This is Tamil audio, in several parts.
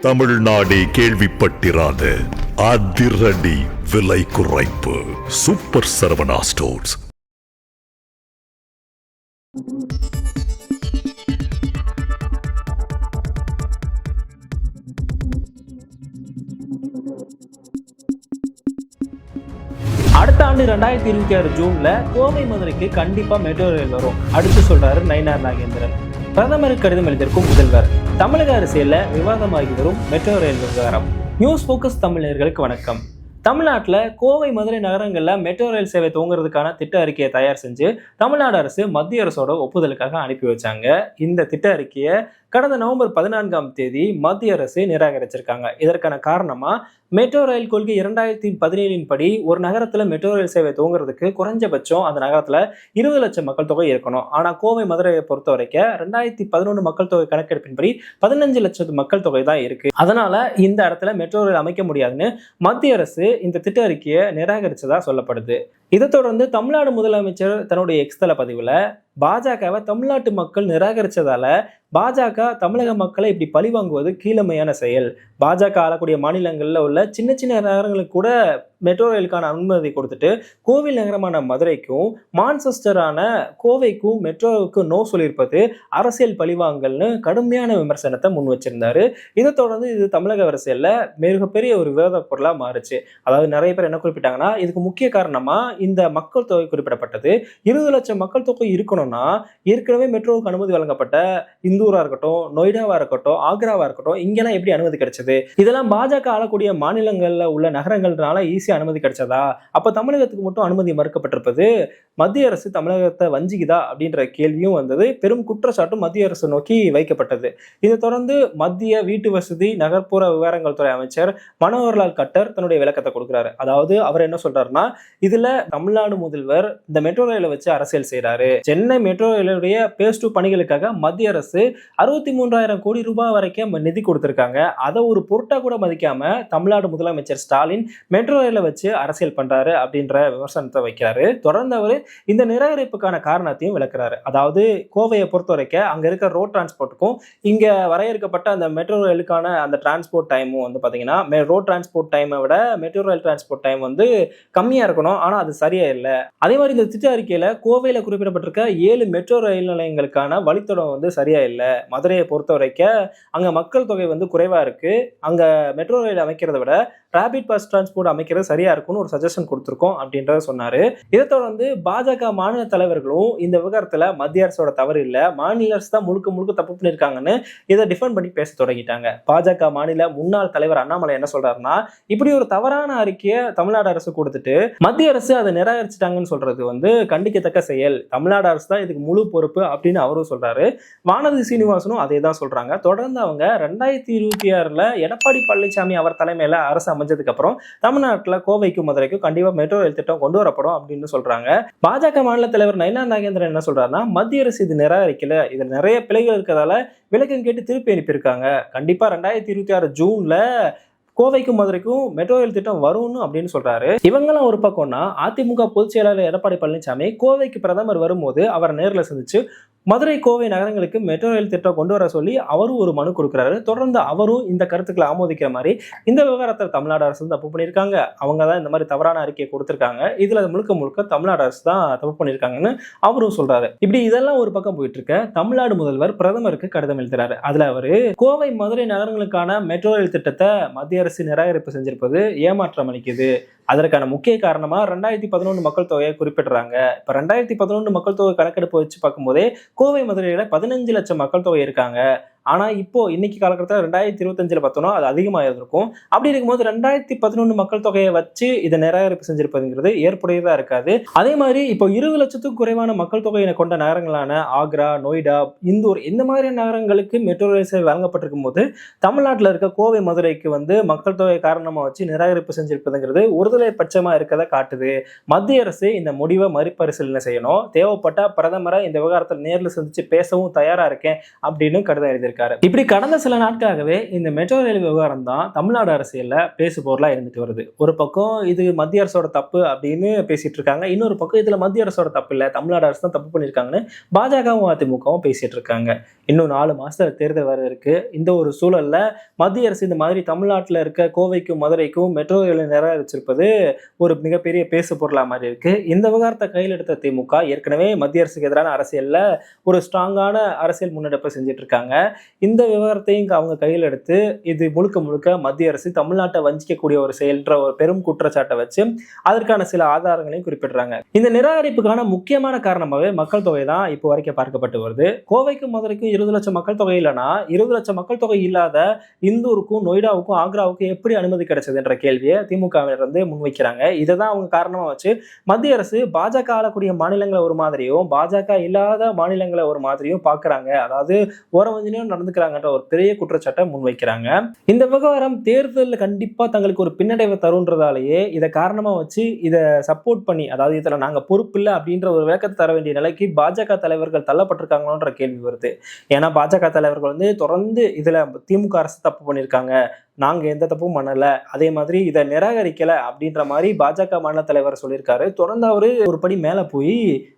தமிழ்நாடே கேள்விப்பட்டிராத அதிரடி விலை குறைப்பு சூப்பர் சரவணா ஸ்டோர்ஸ். அடுத்த ஆண்டு 2026 ஜூன்ல கோவை மதுரைக்கு கண்டிப்பா மெட்ரோ ரயில் வரும் அடுத்து சொல்றாரு நயினார் நாகேந்திரன். பிரதமருக்கு கடிதம் எழுதியிருக்கும் முதல்வர். தமிழக அரசியல்ல விவாதமாகி வரும் மெட்ரோ ரயில் விவகாரம். நியூஸ் போக்கஸ் தமிழர்களுக்கு வணக்கம். தமிழ்நாட்டில் கோவை மதுரை நகரங்களில் மெட்ரோ ரயில் சேவை துவங்குறதுக்கான திட்ட அறிக்கையை தயார் செஞ்சு தமிழ்நாடு அரசு மத்திய அரசோட ஒப்புதலுக்காக அனுப்பி வச்சாங்க. இந்த திட்ட அறிக்கையை கடந்த நவம்பர் 14ஆம் தேதி மத்திய அரசு நிராகரிச்சிருக்காங்க. இதற்கான காரணமா மெட்ரோ ரயில் கொள்கை 2017 படி ஒரு நகரத்துல மெட்ரோ ரயில் சேவை துவங்குறதுக்கு குறைஞ்சபட்சம் அந்த நகரத்துல 20 லட்சம் மக்கள் தொகை இருக்கணும். ஆனா கோவை மதுரையை பொறுத்த வரைக்கும் 2011 மக்கள் தொகை கணக்கெடுப்பின்படி 15 லட்சம் மக்கள் தொகை தான் இருக்கு. அதனால இந்த இடத்துல மெட்ரோ ரயில் அமைக்க முடியாதுன்னு மத்திய அரசு இந்த திட்ட அறிக்கையை நிராகரிச்சதா சொல்லப்படுது. இதை தொடர்ந்து தமிழ்நாடு முதலமைச்சர் தன்னுடைய எக்ஸ்தல பதிவுல பாஜகவை தமிழ்நாட்டு மக்கள் நிராகரிச்சதால பாஜக தமிழக மக்களை இப்படி பழி வாங்குவது கீழமையான செயல். பாஜக ஆளக்கூடிய மாநிலங்கள்ல உள்ள சின்ன சின்ன நகரங்களுக்கு கூட மெட்ரோ ரயிலுக்கான அனுமதி கொடுத்துட்டு கோவில் நகரமான மதுரைக்கும் மான்செஸ்டரான கோவைக்கும் மெட்ரோவுக்கும் நோ சொல்லியிருப்பது அரசியல் பழிவாங்கல்னு கடுமையான விமர்சனத்தை முன் வச்சிருந்தாரு. இதை தொடர்ந்து இது தமிழக அரசியல்ல மிகப்பெரிய ஒரு விவாத பொருளா மாறுச்சு. அதாவது நிறைய பேர் என்ன குறிப்பிட்டாங்கன்னா, இதுக்கு முக்கிய காரணமா இந்த மக்கள் தொகை குறிப்பிடப்பட்டது. 20 லட்சம் மக்கள் தொகை இருக்கணும்னா ஏற்கனவே மெட்ரோவுக்கு அனுமதி வழங்கப்பட்ட இந்தூரா இருக்கட்டும், நொய்டாவா இருக்கட்டும், ஆக்ராவா இருக்கட்டும், இங்கெல்லாம் எப்படி அனுமதி கிடைச்சது? இதெல்லாம் பாஜக ஆளக்கூடிய மாநிலங்கள்ல உள்ள நகரங்கள்னால ஈஸியா அனுமதி கிடைச்சதா? அப்ப தமிழகத்துக்கு மட்டும் அனுமதி மறுக்கப்பட்டிருப்பது மத்திய அரசு தமிழகத்தை வஞ்சிக்குதா அப்படின்ற கேள்வியும் வந்தது. பெரும் குற்றச்சாட்டும் மத்திய அரசு நோக்கி வைக்கப்பட்டது. இதை தொடர்ந்து மத்திய வீட்டு வசதி நகர்ப்புற விவகாரங்கள் துறை அமைச்சர் மனோகர்லால் கட்டர் தன்னுடைய விளக்கத்தை கொடுக்கிறாரு. அதாவது அவர் என்ன சொல்றாருன்னா, இதுல தமிழ்நாடு முதல்வர் இந்த மெட்ரோ ரயிலை வச்சு அரசியல் செய்யறாரு. சென்னை மெட்ரோ ரயிலுடைய பேஸ் 2 பணிகளுக்காக மத்திய அரசு 63,000 கோடி ரூபாய் வரைக்கும் நிதி கொடுத்திருக்காங்க. அதை ஒரு பொருட்டா கூட மதிக்காம தமிழ்நாடு முதலமைச்சர் ஸ்டாலின் மெட்ரோ ரயிலை வச்சு அரசியல் பண்றாரு அப்படின்ற விமர்சனத்தை வைக்கிறாரு. தொடர்ந்து அவர் இந்த நிராகரிப்புக்கான காரணத்தையும் விளக்குறாரு. அதாவது கோவையை பொறுத்த வரைக்கும் அங்க இருக்க ரோட் டிரான்ஸ்போர்ட்டுக்கும் இங்க வரையறுக்கப்பட்ட அந்த மெட்ரோ ரயிலுக்கான அந்த டிரான்ஸ்போர்ட் டைமும் வந்து பாத்தீங்கன்னா ரோட் டிரான்ஸ்போர்ட் டைமை விட மெட்ரோ ரயில் டிரான்ஸ்போர்ட் டைம் வந்து கம்மியா இருக்கணும். ஆனா அது சரியா இல்லை. அதே மாதிரி இந்த திட்ட அறிக்கையில கோவையில குறிப்பிடப்பட்டிருக்க 7 மெட்ரோ ரயில் நிலையங்களுக்கான வழித்தடம் வந்து சரியா இல்லை. மதுரையை பொறுத்த வரைக்கும் அங்க மக்கள் தொகை வந்து குறைவா இருக்கு. அங்க மெட்ரோ ரயில் அமைக்கிறத விட ரேபிட் பஸ் டிரான்ஸ்போர்ட் அமைக்கிறது சரியா இருக்கும்னு ஒரு சஜஷன் கொடுத்திருக்கோம் அப்படின்றத சொன்னாரு. இதை தொடர்ந்து பாஜக மாநில தலைவர்களும் இந்த விவகாரத்துல மத்திய அரசோட தவறு இல்லை, மாநில அரசு தான் முழுக்க முழுக்க தப்பு பண்ணிருக்காங்கன்னு இதை டிஃபெண்ட் பண்ணி பேச தொடங்கிட்டாங்க. பாஜக மாநில முன்னாள் தலைவர் அண்ணாமலை என்ன சொல்றாருன்னா, இப்படி ஒரு தவறான அறிக்கையை தமிழ்நாடு அரசு கொடுத்துட்டு மத்திய அரசு அதை நிராகரிச்சுட்டாங்கன்னு சொல்றது வந்து கண்டிக்கத்தக்க செயல். தமிழ்நாடு அரசு தான் இதுக்கு முழு பொறுப்பு அப்படின்னு அவரும் சொல்றாரு. வானதி சீனிவாசனும் அதே தான் சொல்றாங்க. தொடர்ந்து அவங்க 2026ல எடப்பாடி பழனிசாமி அவர் தலைமையில அரசு அமைஞ்சதுக்கு அப்புறம் தமிழ்நாட்டுல கோவைக்கும் மதுரைக்கும் கண்டிப்பா மெட்ரோ ரயில் திட்டம் கொண்டு வரப்படும் அப்படின்னு சொல்றாங்க. பாஜக மாநில தலைவர் நயினார் நாகேந்திரன் என்ன சொல்றாருன்னா, மத்திய அரசு இது நிராகரிக்கல, இதுல நிறைய பிழைகள் இருக்கிறதால விளக்கம் கேட்டு திருப்பி அனுப்பியிருக்காங்க. கண்டிப்பா 2026 ஜூன்ல கோவைக்கும் மதுரைக்கும் மெட்ரோ ரயில் திட்டம் வரும்னு அப்படின்னு சொல்றாரு. இவங்கெல்லாம் ஒரு பக்கம்னா, அதிமுக பொதுச் செயலாளர் எடப்பாடி பழனிசாமி கோவைக்கு பிரதமர் வரும்போது அவரை நேரில் சந்திச்சு மதுரை கோவை நகரங்களுக்கு மெட்ரோ ரயில் திட்டம் கொண்டு வர சொல்லி அவரும் ஒரு மனு கொடுக்குறாரு. தொடர்ந்து அவரும் இந்த கருத்துக்களை ஆமோதிக்கிற மாதிரி இந்த விவகாரத்தில் தமிழ்நாடு அரசு தப்பு பண்ணியிருக்காங்க, அவங்க தான் இந்த மாதிரி தவறான அறிக்கையை கொடுத்திருக்காங்க, இதுல முழுக்க முழுக்க தமிழ்நாடு அரசு தான் தப்பு பண்ணியிருக்காங்கன்னு அவரும் சொல்றாரு. இப்படி இதெல்லாம் ஒரு பக்கம் போயிட்டு இருக்க தமிழ்நாடு முதல்வர் பிரதமருக்கு கடிதம் எழுதுறாரு. அதுல அவரு கோவை மதுரை நகரங்களுக்கான மெட்ரோ ரயில் திட்டத்தை மத்திய அரசு நிராகரிப்பு செஞ்சிருப்பது ஏமாற்றம் அளிக்குது. அதற்கான முக்கிய காரணமா 2011 மக்கள் தொகையை குறிப்பிடுறாங்க. இப்ப 2011 மக்கள் தொகை கணக்கெடுப்பு வச்சு பார்க்கும்போதே கோவை மதுரையில 15 லட்சம் மக்கள் தொகை இருக்காங்க. ஆனா இப்போ இன்னைக்கு காலகட்டத்தில் 2025 பார்த்தோம்னா அது அதிகமாக இருந்திருக்கும். அப்படி இருக்கும்போது 2011 மக்கள் தொகையை வச்சு இதை நிராகரிப்பு செஞ்சிருப்பதுங்கிறது ஏற்புடையதா இருக்காது. அதே மாதிரி இப்போ 20 லட்சத்துக்கும் குறைவான மக்கள் தொகையை கொண்ட நகரங்களான ஆக்ரா, நொய்டா, இந்தூர் இந்த மாதிரியான நகரங்களுக்கு மெட்ரோ ரயில் சேவை வழங்கப்பட்டிருக்கும் போது தமிழ்நாட்டில் இருக்க கோவை மதுரைக்கு வந்து மக்கள் தொகை காரணமா வச்சு நிராகரிப்பு செஞ்சிருப்பதுங்கிறது ஒருதலை பட்சமா இருக்கதை காட்டுது. மத்திய அரசு இந்த முடிவை மறுபரிசீலனை செய்யணும். தேவைப்பட்ட பிரதமரை இந்த விவகாரத்தில் நேரில் சந்திச்சு பேசவும் தயாரா இருக்கேன் அப்படின்னு கடிதம் எழுதியிருக்காங்க. சொல்லியிருக்காரு. இப்படி கடந்த சில நாட்களாகவே இந்த மெட்ரோ ரயில் விவகாரம் தான் தமிழ்நாடு அரசியல்ல பேசு பொருளா இருந்துட்டு வருது. ஒரு பக்கம் இது மத்திய அரசோட தப்பு அப்படின்னு பேசிட்டு இருக்காங்க, இன்னொரு பக்கம் இதுல மத்திய அரசோட தப்பு இல்ல, தமிழ்நாடு அரசு தான் தப்பு பண்ணியிருக்காங்கன்னு பாஜகவும் அதிமுகவும் பேசிட்டு இருக்காங்க. இன்னும் 4 மாசத்துல தேர்தல் வர இருக்கு. இந்த ஒரு சூழல்ல மத்திய அரசு இந்த மாதிரி தமிழ்நாட்டில் இருக்க கோவைக்கும் மதுரைக்கும் மெட்ரோ ரயிலை நிராகரிச்சிருப்பது ஒரு மிகப்பெரிய பேசு பொருளா மாதிரி இருக்கு. இந்த விவகாரத்தை கையில் எடுத்த திமுக ஏற்கனவே மத்திய அரசுக்கு எதிரான அரசியல்ல ஒரு ஸ்ட்ராங்கான அரசியல் முன்னெடுப்பை செஞ்சுட்டு இருக்காங்க. இந்த விவகாரத்தையும் அவங்க கையில் எடுத்து இது முழுக்க முழுக்க மத்திய அரசு தமிழ்நாட்டை வஞ்சிக்கக்கூடிய ஒரு செயல்ன்ற ஒரு பெரும் குற்றச்சாட்டை வச்சு அதற்கான சில ஆதாரங்களையும் குறிப்பிடுறாங்க. இந்த நிராகரிப்புக்கான முக்கியமான காரணமாகவே மக்கள் தொகை தான் இப்போ வரைக்கும் பார்க்கப்பட்டு வருது. கோவைக்கும் மதுரைக்கும் 20 லட்சம் மக்கள் தொகை இல்லைன்னா 20 லட்சம் மக்கள் தொகை இல்லாத இந்தூருக்கும் நொய்டாவுக்கும் ஆக்ராவுக்கும் எப்படி அனுமதி கிடைச்சது என்ற கேள்வியை திமுகவிலிருந்து முன்வைக்கிறாங்க. இதை தான் அவங்க காரணமா வச்சு மத்திய அரசு பாஜக ஆளக்கூடிய மாநிலங்களை ஒரு மாதிரியும் பாஜக இல்லாத மாநிலங்களை ஒரு மாதிரியும் பாக்குறாங்க, அதாவது ஓரவஞ்சனையும் நடந்துக்கிறாங்கன்ற ஒரு பெரிய குற்றச்சாட்டை முன்வைக்கிறாங்க. இந்த விவகாரம் தேர்தலில் கண்டிப்பா தங்களுக்கு ஒரு பின்னடைவை தருன்றதாலேயே இதை காரணமா வச்சு இதை சப்போர்ட் பண்ணி, அதாவது இதுல நாங்க பொறுப்பு இல்லை அப்படின்ற ஒரு விளக்கத்தை தர வேண்டிய நிலைக்கு பாஜக தலைவர்கள் தள்ளப்பட்டிருக்காங்களோன்ற கேள்வி வருது. ஏன்னா பாஜக தலைவர்கள் தொடர்ந்து இதுல திமுக அரசு தப்பு பண்ணியிருக்காங்க, நாங்க எந்த தப்பும் பண்ணல, அதே மாதிரி இதை நிராகரிக்கல அப்படின்ற மாதிரி பாஜக மாநில தலைவர் சொல்லியிருக்காரு. தொடர்ந்து அவரு ஒரு படி மேல போய்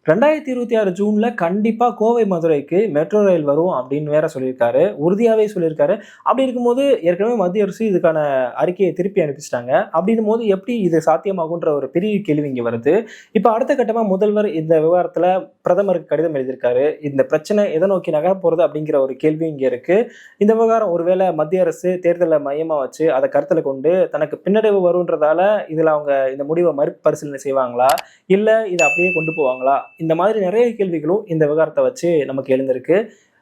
2026 ஜூன்ல கண்டிப்பா கோவை மதுரைக்கு மெட்ரோ ரயில் வரும் அப்படின்னு வேற சொல்லியிருக்காரு, உறுதியாவே சொல்லியிருக்காரு. அப்படி இருக்கும்போது ஏற்கனவே மத்திய அரசு இதுக்கான அறிக்கையை திருப்பி அனுப்பிச்சிட்டாங்க. அப்படின்னும் போது எப்படி இது சாத்தியமாகுன்ற ஒரு பெரிய கேள்வி இங்க வருது. இப்ப அடுத்த கட்டமா முதல்வர் இந்த விவகாரத்துல பிரதமருக்கு கடிதம் எழுதியிருக்காரு. இந்த பிரச்சனை எதை நோக்கி நகர போறது அப்படிங்கிற ஒரு கேள்வி இங்க இருக்கு. இந்த விவகாரம் ஒருவேளை மத்திய அரசு தேர்தலை மையமா வச்சு அதை கருத்துல கொண்டு தனக்கு பின்னடைவு வரும்ன்றதால இதுல அவங்க இந்த முடிவை மறுபரிசீலனை செய்வாங்களா, இல்ல இதை அப்படியே கொண்டு போவாங்களா, இந்த மாதிரி நிறைய கேள்விகளும் இந்த விவகாரத்தை வச்சு நமக்கு எழுந்திருக்கு.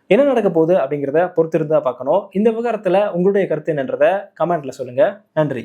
என்ன நடக்க போகுது அப்படிங்கிறத பொறுத்திருந்தா பார்க்கணும். இந்த விவகாரத்துல உங்களுடைய கருத்து என்னன்றதை கமெண்ட்ல சொல்லுங்க. நன்றி.